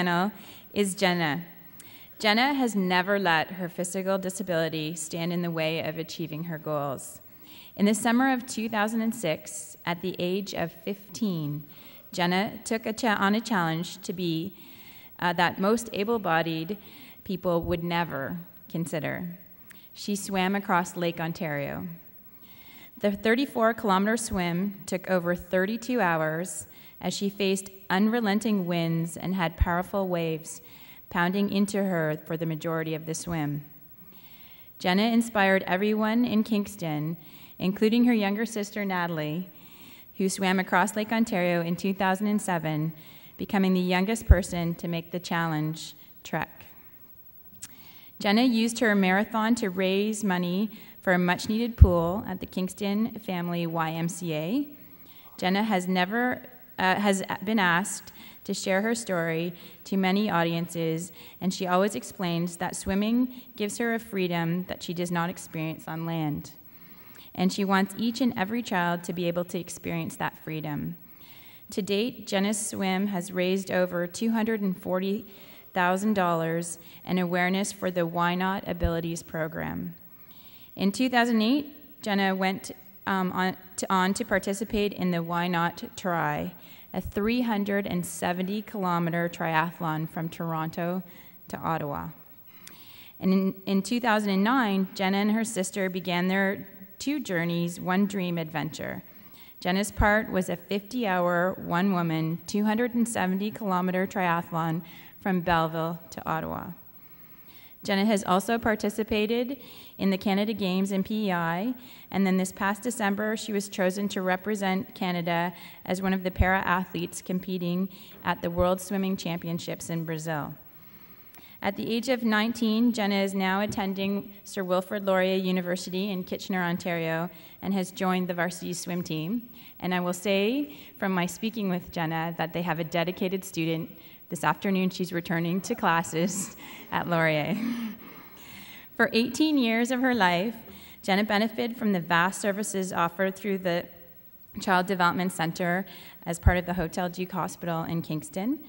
panel is Jenna. Jenna has never let her physical disability stand in the way of achieving her goals. In the summer of 2006, at the age of 15, Jenna took on a challenge to be that most able-bodied people would never consider. She swam across Lake Ontario. The 34-kilometer swim took over 32 hours as she faced unrelenting winds and had powerful waves pounding into her for the majority of the swim. Jenna inspired everyone in Kingston, including her younger sister, Natalie, who swam across Lake Ontario in 2007, becoming the youngest person to make the challenge trek. Jenna used her marathon to raise money for a much-needed pool at the Kingston Family YMCA. Jenna has been asked to share her story to many audiences, and she always explains that swimming gives her a freedom that she does not experience on land. And she wants each and every child to be able to experience that freedom. To date, Jenna's swim has raised over $240,000 in awareness for the Why Not Abilities program. In 2008, Jenna went on to participate in the Why Not Try, a 370-kilometer triathlon from Toronto to Ottawa. And in 2009, Jenna and her sister began their two journeys, one dream adventure. Jenna's part was a 50-hour, one-woman, 270-kilometer triathlon from Belleville to Ottawa. Jenna has also participated in the Canada Games in PEI, and then this past December, she was chosen to represent Canada as one of the para-athletes competing at the World Swimming Championships in Brazil. At the age of 19, Jenna is now attending Sir Wilfrid Laurier University in Kitchener, Ontario, and has joined the varsity swim team. And I will say from my speaking with Jenna that they have a dedicated student. This afternoon, she's returning to classes at Laurier. For 18 years of her life, Jenna benefited from the vast services offered through the Child Development Center as part of the Hotel Duke Hospital in Kingston.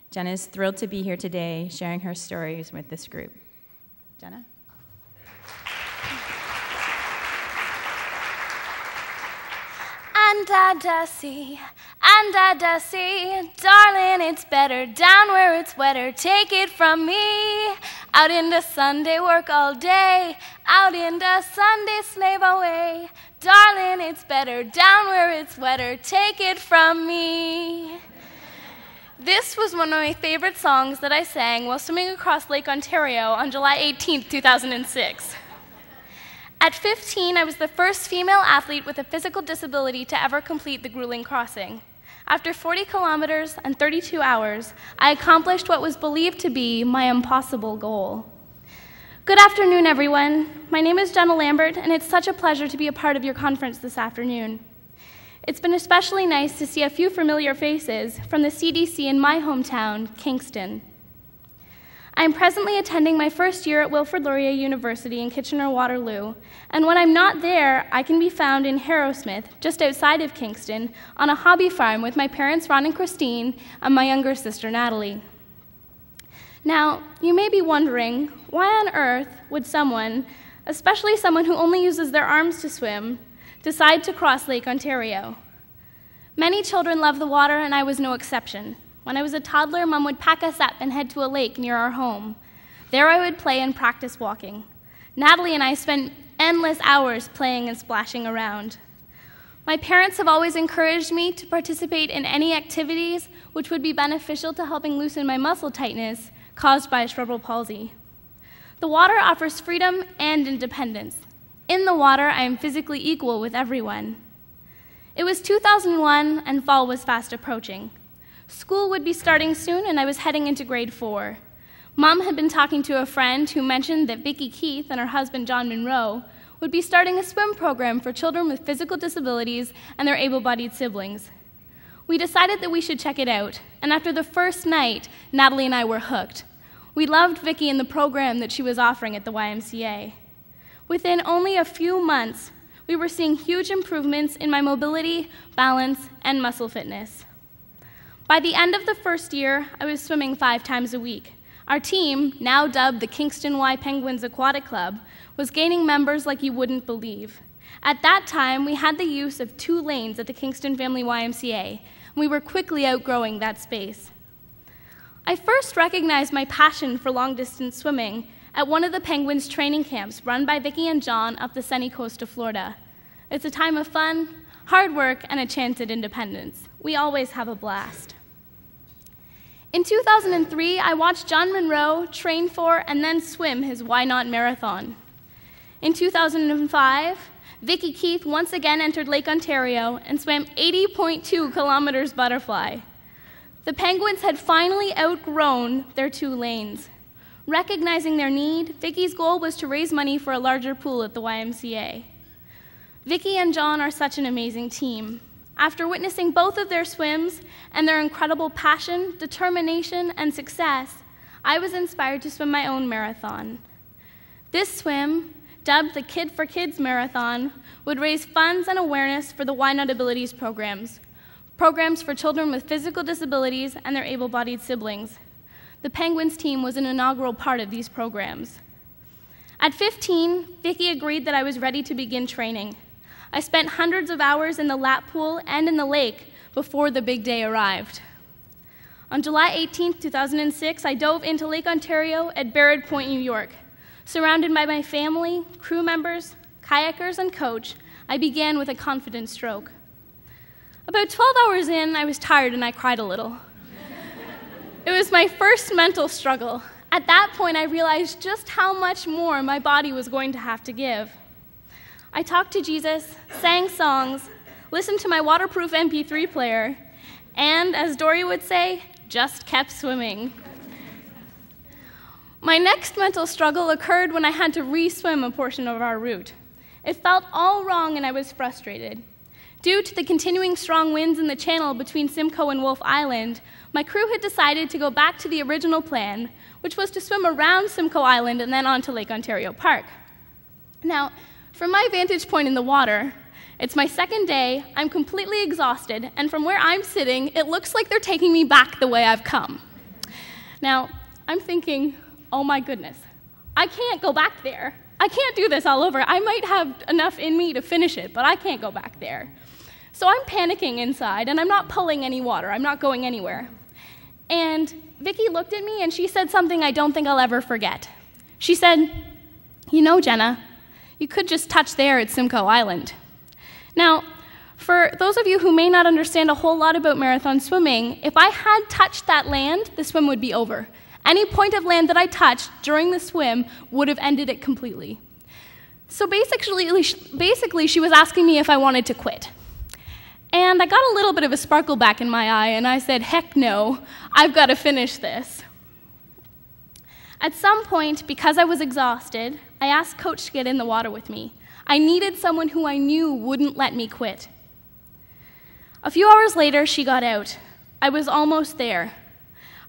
Jenna is thrilled to be here today sharing her stories with this group. Jenna? And I see, darling, it's better down where it's wetter. Take it from me. Out into Sunday work all day, out into Sunday slave away. Darling, it's better down where it's wetter. Take it from me. This was one of my favorite songs that I sang while swimming across Lake Ontario on July 18, 2006. At 15, I was the first female athlete with a physical disability to ever complete the grueling crossing. After 40 kilometers and 32 hours, I accomplished what was believed to be my impossible goal. Good afternoon, everyone. My name is Jenna Lambert, and it's such a pleasure to be a part of your conference this afternoon. It's been especially nice to see a few familiar faces from the CDC in my hometown, Kingston. I am presently attending my first year at Wilfrid Laurier University in Kitchener-Waterloo, and when I'm not there, I can be found in Harrowsmith, just outside of Kingston, on a hobby farm with my parents, Ron and Christine, and my younger sister, Natalie. Now, you may be wondering, why on earth would someone, especially someone who only uses their arms to swim, decide to cross Lake Ontario? Many children love the water, and I was no exception. When I was a toddler, Mom would pack us up and head to a lake near our home. There I would play and practice walking. Natalie and I spent endless hours playing and splashing around. My parents have always encouraged me to participate in any activities which would be beneficial to helping loosen my muscle tightness caused by cerebral palsy. The water offers freedom and independence. In the water, I am physically equal with everyone. It was 2001, and fall was fast approaching. School would be starting soon, and I was heading into grade 4. Mom had been talking to a friend who mentioned that Vicki Keith and her husband, John Monroe, would be starting a swim program for children with physical disabilities and their able-bodied siblings. We decided that we should check it out, and after the first night, Natalie and I were hooked. We loved Vicki and the program that she was offering at the YMCA. Within only a few months, we were seeing huge improvements in my mobility, balance, and muscle fitness. By the end of the first year, I was swimming 5 times a week. Our team, now dubbed the Kingston Y Penguins Aquatic Club, was gaining members like you wouldn't believe. At that time, we had the use of 2 lanes at the Kingston Family YMCA, and we were quickly outgrowing that space. I first recognized my passion for long-distance swimming at one of the Penguins training camps run by Vicki and John up the sunny coast of Florida. It's a time of fun, hard work, and a chance at independence. We always have a blast. In 2003, I watched John Monroe train for and then swim his Why Not Marathon. In 2005, Vicki Keith once again entered Lake Ontario and swam 80.2 kilometers butterfly. The Penguins had finally outgrown their 2 lanes. Recognizing their need, Vicki's goal was to raise money for a larger pool at the YMCA. Vicki and John are such an amazing team. After witnessing both of their swims and their incredible passion, determination, and success, I was inspired to swim my own marathon. This swim, dubbed the Kid for Kids Marathon, would raise funds and awareness for the Why Not Abilities programs for children with physical disabilities and their able-bodied siblings. The Penguins team was an inaugural part of these programs. At 15, Vicki agreed that I was ready to begin training. I spent hundreds of hours in the lap pool and in the lake before the big day arrived. On July 18, 2006, I dove into Lake Ontario at Barrett Point, New York. Surrounded by my family, crew members, kayakers, and coach, I began with a confident stroke. About 12 hours in, I was tired and I cried a little. It was my first mental struggle. At that point, I realized just how much more my body was going to have to give. I talked to Jesus, sang songs, listened to my waterproof MP3 player, and, as Dory would say, just kept swimming. My next mental struggle occurred when I had to re-swim a portion of our route. It felt all wrong and I was frustrated. Due to the continuing strong winds in the channel between Simcoe and Wolfe Island, my crew had decided to go back to the original plan, which was to swim around Simcoe Island and then onto Lake Ontario Park. Now, from my vantage point in the water, it's my second day, I'm completely exhausted, and from where I'm sitting, it looks like they're taking me back the way I've come. Now, I'm thinking, oh my goodness, I can't go back there. I can't do this all over. I might have enough in me to finish it, but I can't go back there. So I'm panicking inside, and I'm not pulling any water. I'm not going anywhere. And Vicki looked at me, and she said something I don't think I'll ever forget. She said, "You know, Jenna, you could just touch there at Simcoe Island." Now, for those of you who may not understand a whole lot about marathon swimming, if I had touched that land, the swim would be over. Any point of land that I touched during the swim would have ended it completely. So basically, she was asking me if I wanted to quit. And I got a little bit of a sparkle back in my eye, and I said, heck no, I've got to finish this. At some point, because I was exhausted, I asked Coach to get in the water with me. I needed someone who I knew wouldn't let me quit. A few hours later, she got out. I was almost there.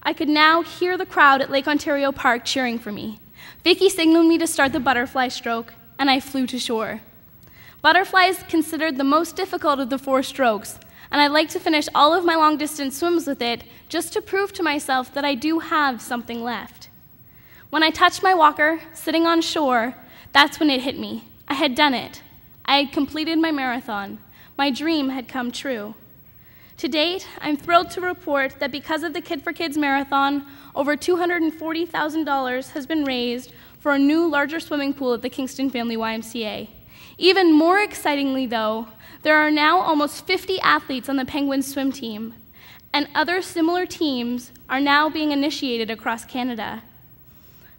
I could now hear the crowd at Lake Ontario Park cheering for me. Vicki signaled me to start the butterfly stroke, and I flew to shore. Butterfly is considered the most difficult of the 4 strokes, and I'd like to finish all of my long-distance swims with it just to prove to myself that I do have something left. When I touched my walker, sitting on shore, that's when it hit me. I had done it. I had completed my marathon. My dream had come true. To date, I'm thrilled to report that because of the Kid for Kids Marathon, over $240,000 has been raised for a new, larger swimming pool at the Kingston Family YMCA. Even more excitingly, though, there are now almost 50 athletes on the Penguins swim team, and other similar teams are now being initiated across Canada.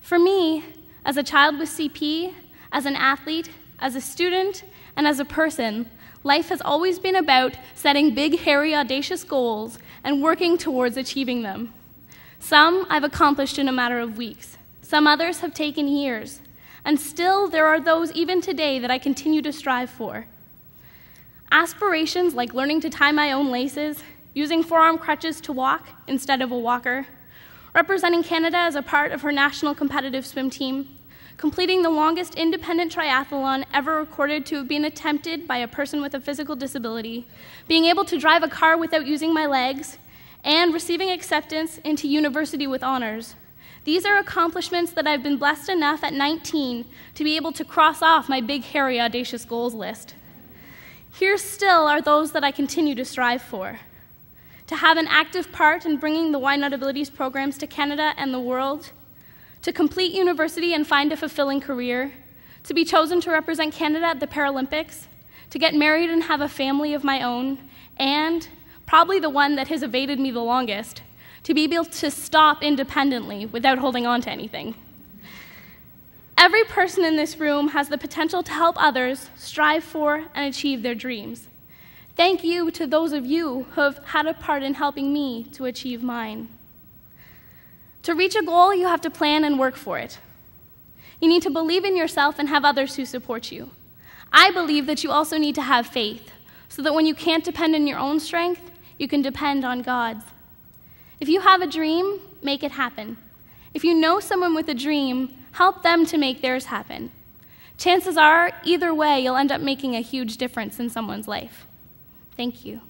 For me, as a child with CP, as an athlete, as a student, and as a person, life has always been about setting big, hairy, audacious goals and working towards achieving them. Some I've accomplished in a matter of weeks. Some others have taken years. And still, there are those even today that I continue to strive for. Aspirations like learning to tie my own laces, using forearm crutches to walk instead of a walker, representing Canada as a part of her national competitive swim team, completing the longest independent triathlon ever recorded to have been attempted by a person with a physical disability, being able to drive a car without using my legs, and receiving acceptance into university with honors. These are accomplishments that I've been blessed enough at 19 to be able to cross off my big, hairy, audacious goals list. Here still are those that I continue to strive for. To have an active part in bringing the Why Not Abilities programs to Canada and the world, to complete university and find a fulfilling career, to be chosen to represent Canada at the Paralympics, to get married and have a family of my own, and, probably the one that has evaded me the longest, to be able to stop independently without holding on to anything. Every person in this room has the potential to help others strive for and achieve their dreams. Thank you to those of you who have had a part in helping me to achieve mine. To reach a goal, you have to plan and work for it. You need to believe in yourself and have others who support you. I believe that you also need to have faith, so that when you can't depend on your own strength, you can depend on God's. If you have a dream, make it happen. If you know someone with a dream, help them to make theirs happen. Chances are, either way, you'll end up making a huge difference in someone's life. Thank you.